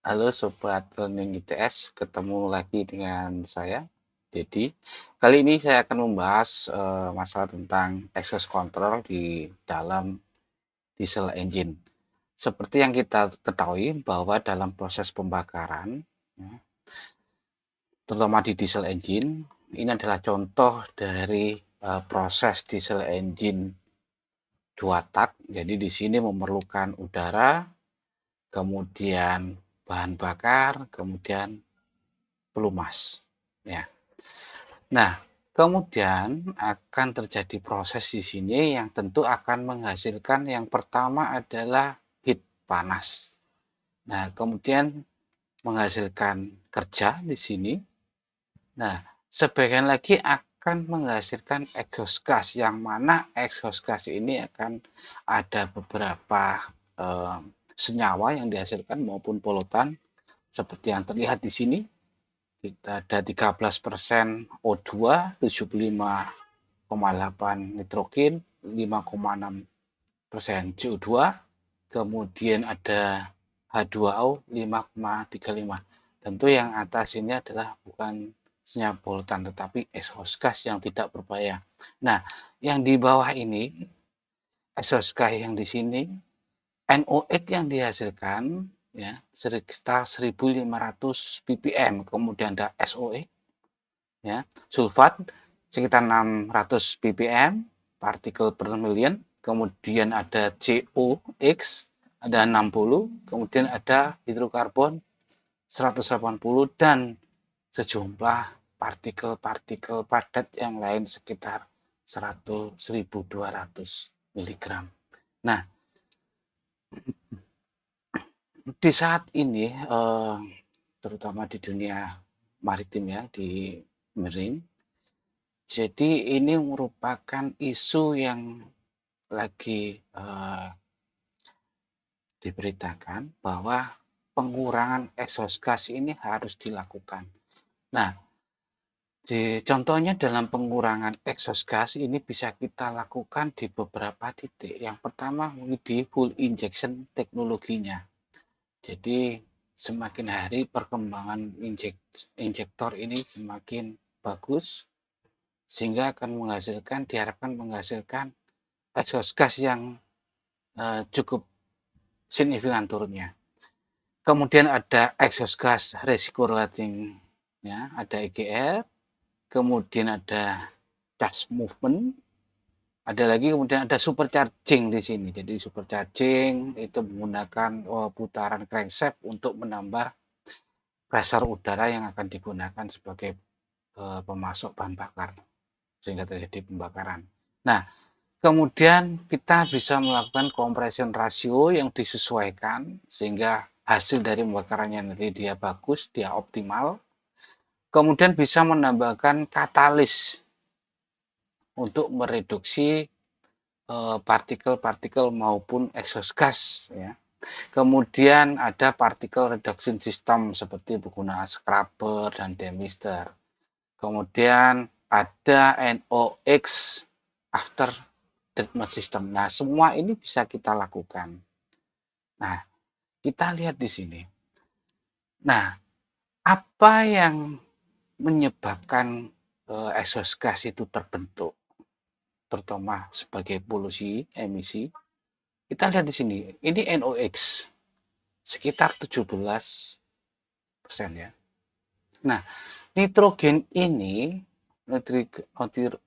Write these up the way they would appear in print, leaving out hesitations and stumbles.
Halo Sobat Learning ITS, ketemu lagi dengan saya, Dedi. Kali ini saya akan membahas masalah tentang exhaust control di dalam diesel engine. Seperti yang kita ketahui bahwa dalam proses pembakaran, ya, terutama di diesel engine, ini adalah contoh dari proses diesel engine dua tak. Jadi di sini memerlukan udara, kemudian bahan bakar, kemudian pelumas. Ya. Nah, kemudian akan terjadi proses di sini yang tentu akan menghasilkan yang pertama adalah heat panas. Nah, kemudian menghasilkan kerja di sini. Nah, sebagian lagi akan menghasilkan exhaust gas yang mana exhaust gas ini akan ada beberapa senyawa yang dihasilkan maupun polutan seperti yang terlihat di sini. Kita ada 13% O2, 75,8 nitrogen, 5,6% CO2, kemudian ada H2O 5,35. Tentu yang atas ini adalah bukan senyawa polutan tetapi exhaust gas yang tidak berbahaya. Nah, yang di bawah ini exhaust gas yang di sini NOx yang dihasilkan ya sekitar 1.500 ppm, kemudian ada SOx ya, sulfat sekitar 600 ppm partikel per million, kemudian ada COX ada 60, kemudian ada hidrokarbon 180 dan sejumlah partikel-partikel padat yang lain sekitar 1.200 mg. Nah, di saat ini terutama di dunia maritim ya, di marine, jadi ini merupakan isu yang lagi diberitakan bahwa pengurangan exhaust gas ini harus dilakukan. Nah, contohnya dalam pengurangan exhaust gas ini bisa kita lakukan di beberapa titik. Yang pertama di full injection teknologinya. Jadi semakin hari perkembangan injektor ini semakin bagus sehingga akan diharapkan menghasilkan exhaust gas yang cukup signifikan turunnya. Kemudian ada exhaust gas resiko relating, ya, ada EGR, kemudian ada charge movement, ada lagi kemudian ada supercharging di sini. Jadi supercharging itu menggunakan putaran crankshaft untuk menambah pressure udara yang akan digunakan sebagai pemasok bahan bakar sehingga terjadi pembakaran. Nah, kemudian kita bisa melakukan compression ratio yang disesuaikan sehingga hasil dari pembakarannya nanti dia bagus, dia optimal. Kemudian bisa menambahkan katalis untuk mereduksi partikel-partikel maupun exhaust gas ya. Kemudian ada particle reduction system seperti penggunaan scrubber dan demister. Kemudian ada NOx after treatment system. Nah, semua ini bisa kita lakukan. Nah, kita lihat di sini. Nah, apa yang menyebabkan exhaust gas itu terbentuk, terutama sebagai polusi emisi? Kita lihat di sini. Ini NOx sekitar 17% ya. Nah, nitrogen ini,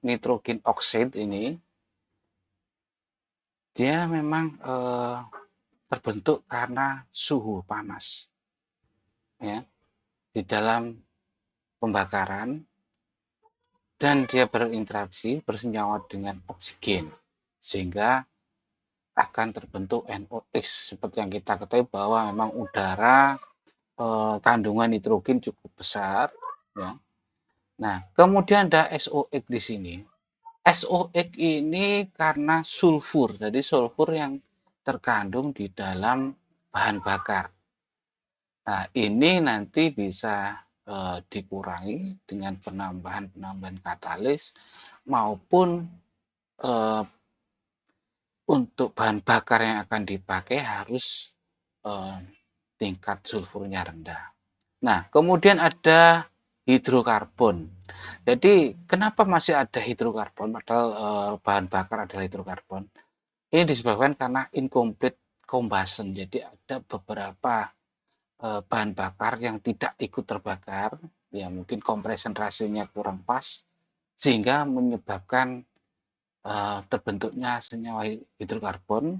nitrogen oxide ini, dia memang terbentuk karena suhu panas ya di dalam pembakaran dan dia berinteraksi bersenyawa dengan oksigen sehingga akan terbentuk NOx seperti yang kita ketahui bahwa memang udara kandungan nitrogen cukup besar ya. Nah, kemudian ada SOx di sini. SOx ini karena sulfur, jadi sulfur yang terkandung di dalam bahan bakar. Nah, ini nanti bisa dikurangi dengan penambahan katalis maupun untuk bahan bakar yang akan dipakai harus tingkat sulfurnya rendah. Nah, kemudian ada hidrokarbon. Jadi, kenapa masih ada hidrokarbon padahal bahan bakar adalah hidrokarbon? Ini disebabkan karena incomplete combustion. Jadi, ada beberapa bahan bakar yang tidak ikut terbakar, ya mungkin compression ratio-nya kurang pas, sehingga menyebabkan terbentuknya senyawa hidrokarbon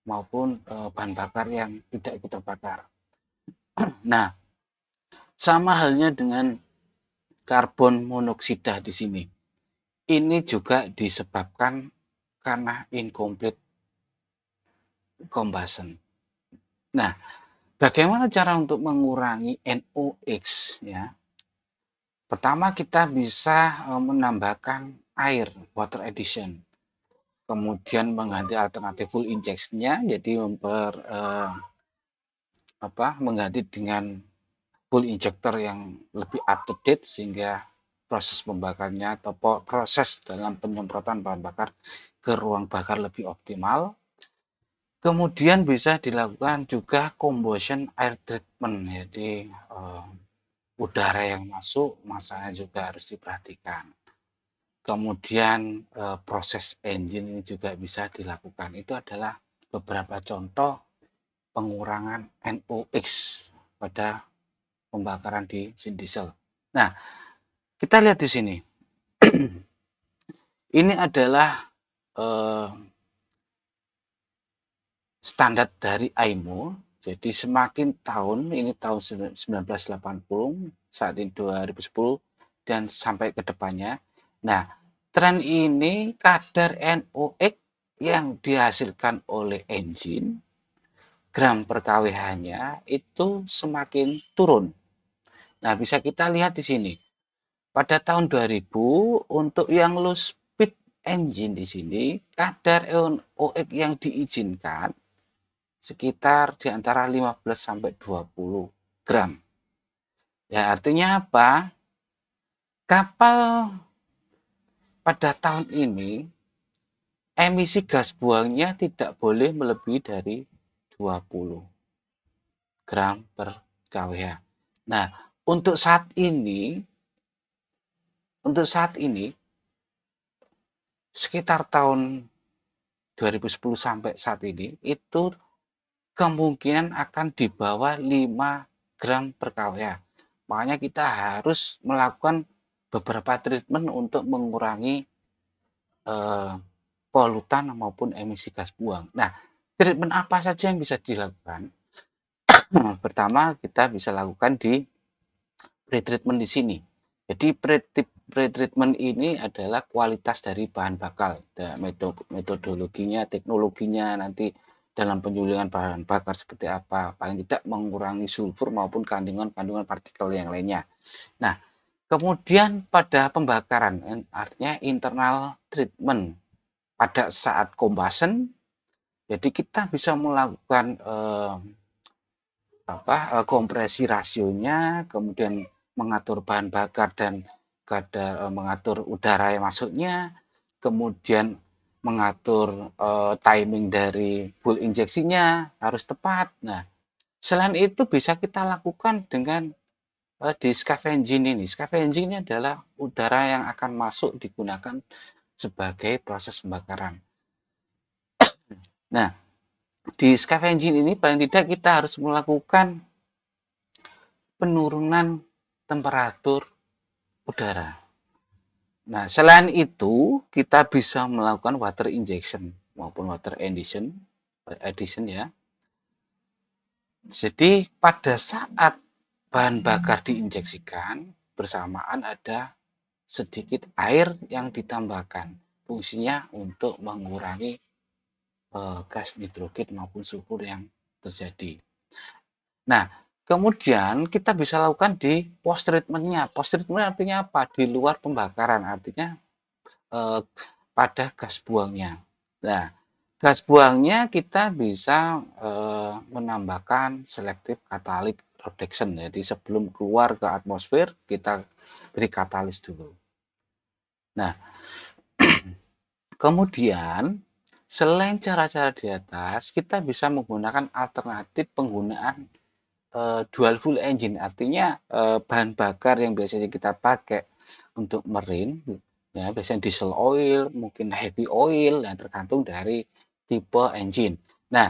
maupun bahan bakar yang tidak ikut terbakar. Nah, sama halnya dengan karbon monoksida di sini. Ini juga disebabkan karena incomplete combustion. Nah, bagaimana cara untuk mengurangi NOx ya? Pertama kita bisa menambahkan air, water addition. Kemudian mengganti alternatif full injection-nya, jadi mengganti dengan full injector yang lebih up to date sehingga proses pembakarnya atau proses dalam penyemprotan bahan bakar ke ruang bakar lebih optimal. Kemudian bisa dilakukan juga combustion air treatment, jadi udara yang masuk masanya juga harus diperhatikan. Kemudian proses engine ini juga bisa dilakukan. Itu adalah beberapa contoh pengurangan NOx pada pembakaran di mesin diesel. Nah, kita lihat di sini. Ini adalah standar dari IMO. Jadi semakin tahun, ini tahun 1980, saat ini 2010, dan sampai ke depannya. Nah, tren ini kadar NOx yang dihasilkan oleh engine, gram per kWh-nya itu semakin turun. Nah, bisa kita lihat di sini. Pada tahun 2000 untuk yang low speed engine di sini kadar NOx yang diizinkan sekitar di antara 15 sampai 20 gram. Ya, artinya apa? Kapal pada tahun ini emisi gas buangnya tidak boleh melebihi dari 20 gram per kWh. Nah, untuk saat ini sekitar tahun 2010 sampai saat ini itu kemungkinan akan di bawah 5 gram per kWh. Makanya kita harus melakukan beberapa treatment untuk mengurangi polutan maupun emisi gas buang. Nah, treatment apa saja yang bisa dilakukan? Pertama, kita bisa lakukan di pre-treatment di sini. Jadi pre-treatment ini adalah kualitas dari bahan bakar, metodologinya, teknologinya nanti dalam penyulingan bahan bakar seperti apa, paling tidak mengurangi sulfur maupun kandungan partikel yang lainnya. Nah, kemudian pada pembakaran, artinya internal treatment pada saat combustion, jadi kita bisa melakukan kompresi rasionya, kemudian mengatur bahan bakar dan mengatur udara yang masuknya, kemudian mengatur timing dari full injeksinya harus tepat. Nah, selain itu bisa kita lakukan dengan di scavenging ini. Scavenging ini adalah udara yang akan masuk digunakan sebagai proses pembakaran. Nah, di scavenging ini paling tidak kita harus melakukan penurunan temperatur udara. Nah, selain itu kita bisa melakukan water injection maupun water addition ya. Jadi pada saat bahan bakar diinjeksikan bersamaan ada sedikit air yang ditambahkan. Fungsinya untuk mengurangi gas nitrogen maupun sulfur yang terjadi. Nah, kemudian kita bisa lakukan di post treatment-nya. Post treatment artinya apa? Di luar pembakaran, artinya pada gas buangnya. Nah, gas buangnya kita bisa menambahkan selective catalytic reduction. Jadi sebelum keluar ke atmosfer kita beri katalis dulu. Nah, kemudian selain cara-cara di atas, kita bisa menggunakan alternatif penggunaan dual fuel engine, artinya bahan bakar yang biasanya kita pakai untuk marine, ya biasanya diesel oil, mungkin heavy oil, yang tergantung dari tipe engine. Nah,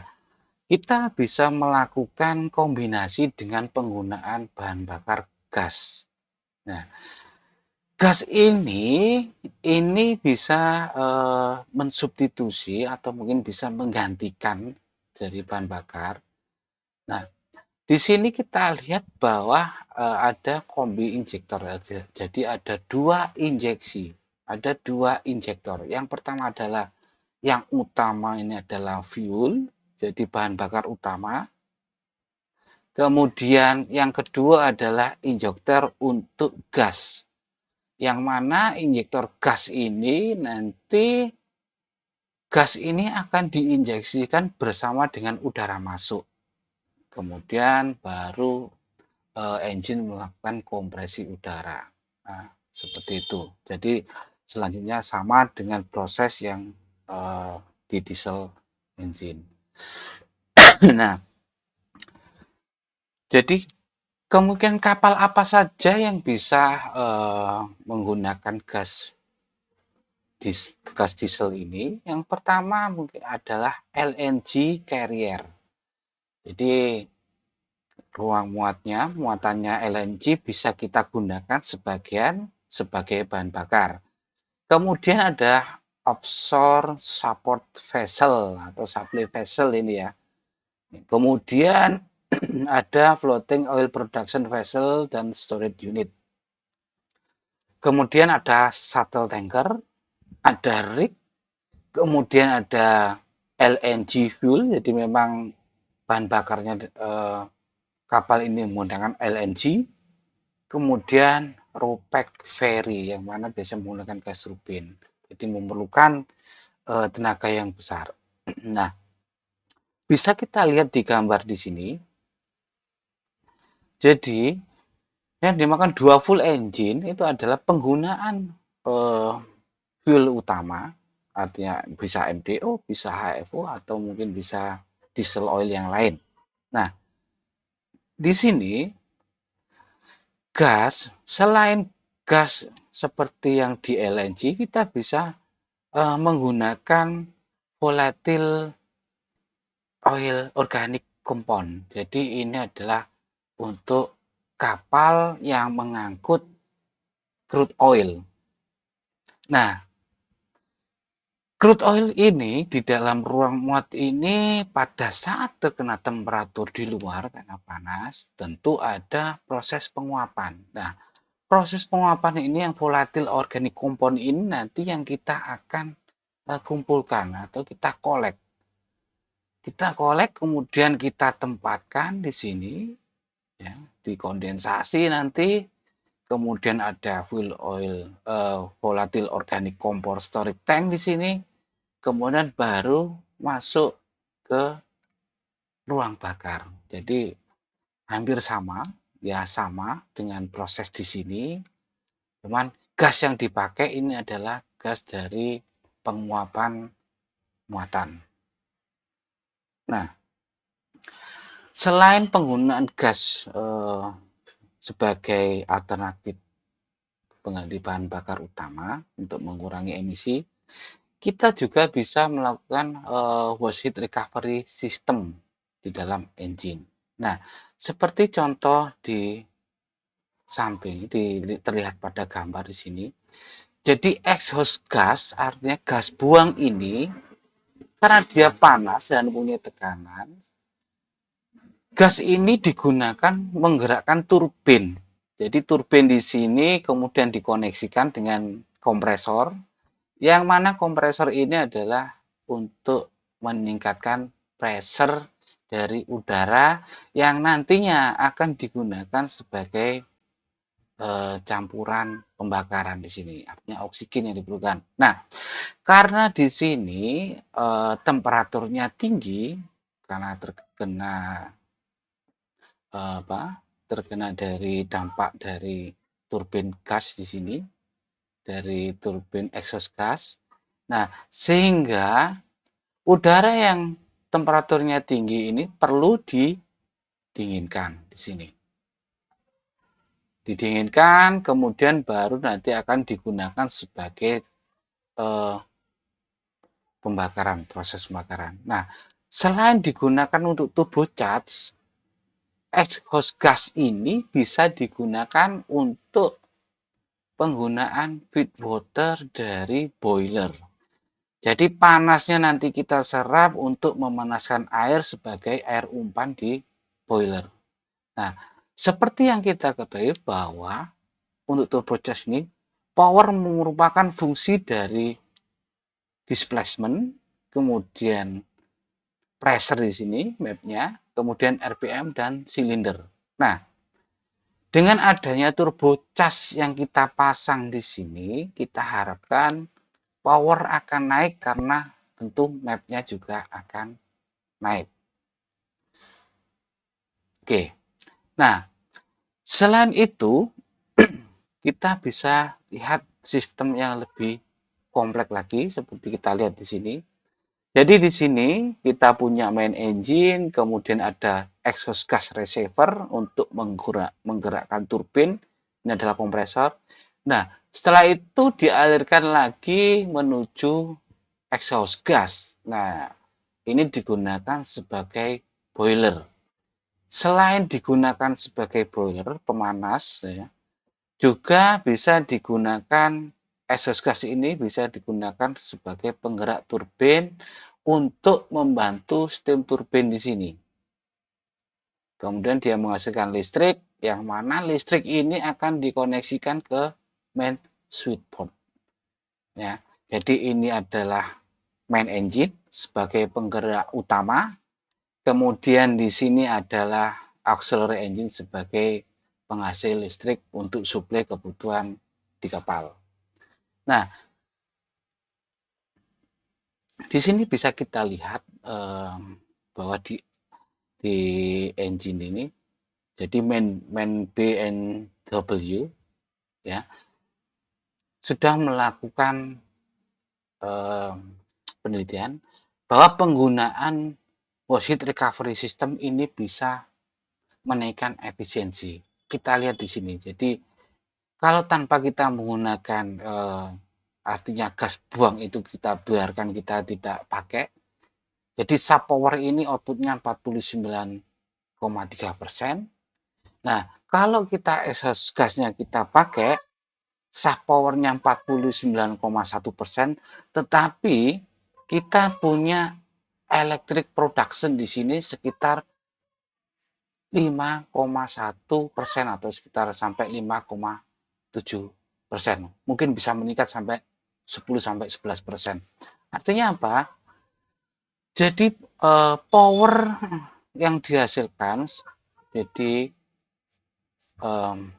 kita bisa melakukan kombinasi dengan penggunaan bahan bakar gas. Nah, gas ini bisa mensubstitusi atau mungkin bisa menggantikan dari bahan bakar. Nah, di sini kita lihat bahwa ada kombi injektor aja. Jadi ada dua injeksi, ada dua injektor. Yang pertama adalah yang utama ini adalah fuel, jadi bahan bakar utama. Kemudian yang kedua adalah injektor untuk gas. Yang mana injektor gas ini nanti gas ini akan diinjeksikan bersama dengan udara masuk. Kemudian baru engine melakukan kompresi udara. Nah, seperti itu. Jadi selanjutnya sama dengan proses yang di diesel engine. Nah, jadi kemungkinan kapal apa saja yang bisa menggunakan gas diesel ini? Yang pertama mungkin adalah LNG carrier. Jadi ruang muatannya LNG bisa kita gunakan sebagai bahan bakar. Kemudian ada offshore support vessel atau supply vessel ini ya. Kemudian ada floating oil production vessel dan storage unit. Kemudian ada shuttle tanker, ada rig, kemudian ada LNG fuel, jadi memang bahan bakarnya kapal ini menggunakan LNG. Kemudian Ropax ferry yang mana biasa menggunakan gas turbin. Jadi memerlukan tenaga yang besar. Nah, bisa kita lihat di gambar di sini. Jadi yang dimakan dua fuel engine itu adalah penggunaan fuel utama, artinya bisa MDO, bisa HFO, atau mungkin bisa diesel oil yang lain. Nah, di sini gas, selain gas seperti yang di LNG, kita bisa menggunakan volatile oil organic compound. Jadi ini adalah untuk kapal yang mengangkut crude oil. Nah, crude oil ini di dalam ruang muat ini pada saat terkena temperatur di luar karena panas, tentu ada proses penguapan. Nah, proses penguapan ini yang volatile organic compound ini nanti yang kita akan kumpulkan atau kita kolek. Kita kolek kemudian kita tempatkan di sini, ya, dikondensasi nanti, kemudian ada fuel oil volatile organic compound storage tank di sini, kemudian baru masuk ke ruang bakar. Jadi hampir sama, ya sama dengan proses di sini, cuman gas yang dipakai ini adalah gas dari penguapan muatan. Nah, selain penggunaan gas sebagai alternatif pengganti bahan bakar utama untuk mengurangi emisi, kita juga bisa melakukan waste heat recovery system di dalam engine. Nah, seperti contoh di samping terlihat pada gambar di sini. Jadi exhaust gas artinya gas buang ini karena dia panas dan punya tekanan, gas ini digunakan menggerakkan turbin. Jadi turbin di sini kemudian dikoneksikan dengan kompresor, yang mana kompresor ini adalah untuk meningkatkan pressure dari udara yang nantinya akan digunakan sebagai campuran pembakaran di sini, artinya oksigen yang diperlukan. Nah, karena di sini temperaturnya tinggi karena terkena dari dampak dari turbin gas di sini, dari turbin exhaust gas. Nah, sehingga udara yang temperaturnya tinggi ini perlu didinginkan di sini. Didinginkan, kemudian baru nanti akan digunakan sebagai pembakaran, proses pembakaran. Nah, selain digunakan untuk turbo charge, exhaust gas ini bisa digunakan untuk penggunaan feed water dari boiler. Jadi panasnya nanti kita serap untuk memanaskan air sebagai air umpan di boiler. Nah, seperti yang kita ketahui bahwa untuk turbocharge ini power merupakan fungsi dari displacement, kemudian pressure di sini mapnya, kemudian RPM dan silinder. Nah, dengan adanya turbocharge yang kita pasang di sini, kita harapkan power akan naik karena tentu mapnya juga akan naik. Oke, nah selain itu kita bisa lihat sistem yang lebih kompleks lagi seperti kita lihat di sini. Jadi di sini kita punya main engine, kemudian ada exhaust gas receiver untuk menggerakkan turbin. Ini adalah kompresor. Nah, setelah itu dialirkan lagi menuju exhaust gas. Nah, ini digunakan sebagai boiler. Selain digunakan sebagai boiler pemanas, ya, juga bisa digunakan exhaust gas ini bisa digunakan sebagai penggerak turbin untuk membantu steam turbin di sini. Kemudian dia menghasilkan listrik, yang mana listrik ini akan dikoneksikan ke main switchboard. Ya, jadi ini adalah main engine sebagai penggerak utama. Kemudian di sini adalah auxiliary engine sebagai penghasil listrik untuk suplai kebutuhan di kapal. Nah, di sini bisa kita lihat bahwa di engine ini, jadi main BNW ya sudah melakukan penelitian bahwa penggunaan waste heat recovery system ini bisa menaikkan efisiensi. Kita lihat di sini. Jadi kalau tanpa kita menggunakan artinya gas buang itu kita biarkan kita tidak pakai. Jadi sub power ini outputnya 49,3%. Nah, kalau kita exhaust gasnya kita pakai, sub powernya 49,1%, tetapi kita punya electric production di sini sekitar 5,1% atau sekitar sampai 5,7%. Mungkin bisa meningkat sampai 10-11%. Artinya apa? Jadi power yang dihasilkan, jadi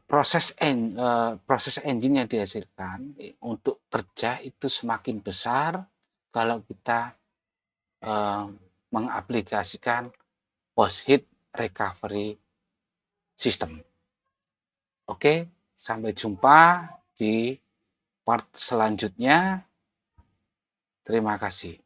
proses engine yang dihasilkan untuk kerja itu semakin besar kalau kita mengaplikasikan post heat recovery system. Oke, sampai jumpa di part selanjutnya. Terima kasih.